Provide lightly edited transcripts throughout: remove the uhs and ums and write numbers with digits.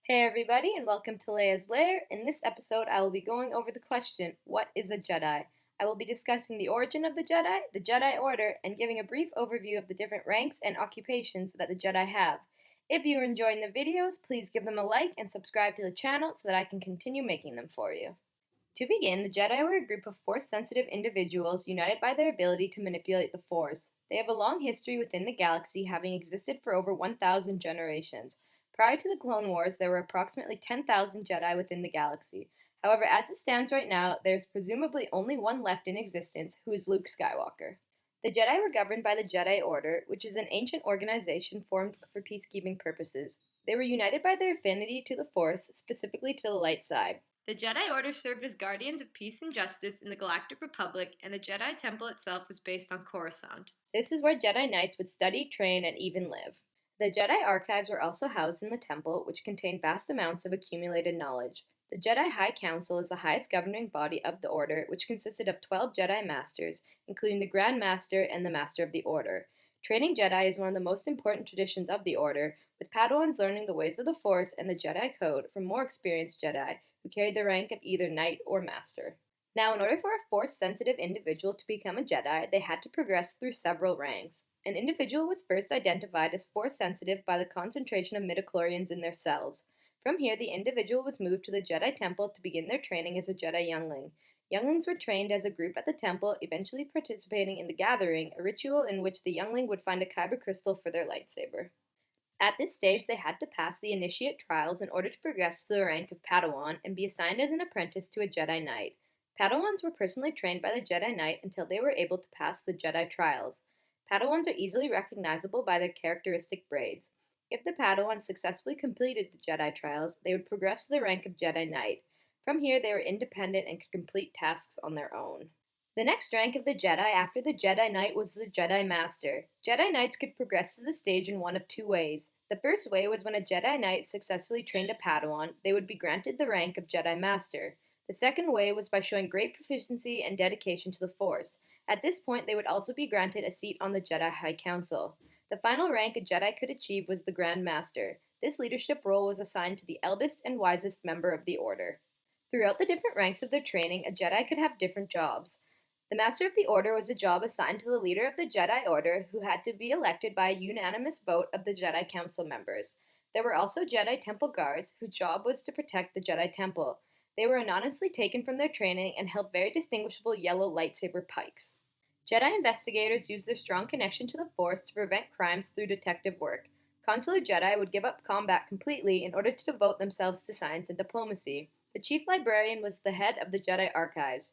Hey everybody, and welcome to Leia's Lair. In this episode, I will be going over the question, what is a Jedi? I will be discussing the origin of the Jedi Order, and giving a brief overview of the different ranks and occupations that the Jedi have. If you are enjoying the videos, please give them a like and subscribe to the channel so that I can continue making them for you. To begin, the Jedi were a group of Force-sensitive individuals united by their ability to manipulate the Force. They have a long history within the galaxy, having existed for over 1,000 generations. Prior to the Clone Wars, there were approximately 10,000 Jedi within the galaxy. However, as it stands right now, there is presumably only one left in existence, who is Luke Skywalker. The Jedi were governed by the Jedi Order, which is an ancient organization formed for peacekeeping purposes. They were united by their affinity to the Force, specifically to the light side. The Jedi Order served as guardians of peace and justice in the Galactic Republic, and the Jedi Temple itself was based on Coruscant. This is where Jedi Knights would study, train, and even live. The Jedi Archives are also housed in the temple, which contain vast amounts of accumulated knowledge. The Jedi High Council is the highest governing body of the Order, which consisted of 12 Jedi Masters, including the Grand Master and the Master of the Order. Training Jedi is one of the most important traditions of the Order, with Padawans learning the ways of the Force and the Jedi Code from more experienced Jedi, who carried the rank of either Knight or Master. Now, in order for a Force-sensitive individual to become a Jedi, they had to progress through several ranks. An individual was first identified as Force-sensitive by the concentration of midichlorians in their cells. From here, the individual was moved to the Jedi Temple to begin their training as a Jedi youngling. Younglings were trained as a group at the temple, eventually participating in the Gathering, a ritual in which the youngling would find a kyber crystal for their lightsaber. At this stage, they had to pass the initiate trials in order to progress to the rank of Padawan and be assigned as an apprentice to a Jedi Knight. Padawans were personally trained by the Jedi Knight until they were able to pass the Jedi trials. Padawans are easily recognizable by their characteristic braids. If the Padawan successfully completed the Jedi trials, they would progress to the rank of Jedi Knight. From here, they were independent and could complete tasks on their own. The next rank of the Jedi after the Jedi Knight was the Jedi Master. Jedi Knights could progress to the stage in one of two ways. The first way was when a Jedi Knight successfully trained a Padawan, they would be granted the rank of Jedi Master. The second way was by showing great proficiency and dedication to the Force. At this point, they would also be granted a seat on the Jedi High Council. The final rank a Jedi could achieve was the Grand Master. This leadership role was assigned to the eldest and wisest member of the Order. Throughout the different ranks of their training, a Jedi could have different jobs. The Master of the Order was a job assigned to the leader of the Jedi Order, who had to be elected by a unanimous vote of the Jedi Council members. There were also Jedi Temple Guards, whose job was to protect the Jedi Temple. They were anonymously taken from their training and held very distinguishable yellow lightsaber pikes. Jedi investigators used their strong connection to the Force to prevent crimes through detective work. Consular Jedi would give up combat completely in order to devote themselves to science and diplomacy. The Chief Librarian was the head of the Jedi Archives.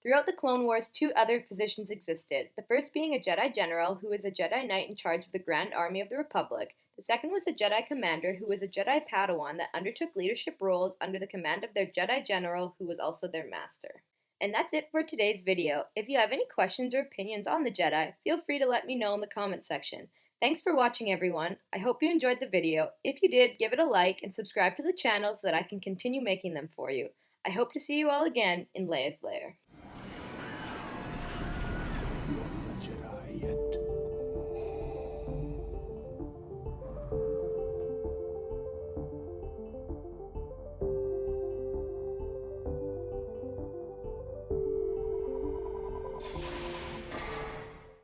Throughout the Clone Wars, two other positions existed, the first being a Jedi General, who was a Jedi Knight in charge of the Grand Army of the Republic. The second was a Jedi Commander, who was a Jedi Padawan that undertook leadership roles under the command of their Jedi General, who was also their Master. And that's it for today's video. If you have any questions or opinions on the Jedi, feel free to let me know in the comment section. Thanks for watching, everyone. I hope you enjoyed the video. If you did, give it a like and subscribe to the channel so that I can continue making them for you. I hope to see you all again in Leia's Lair.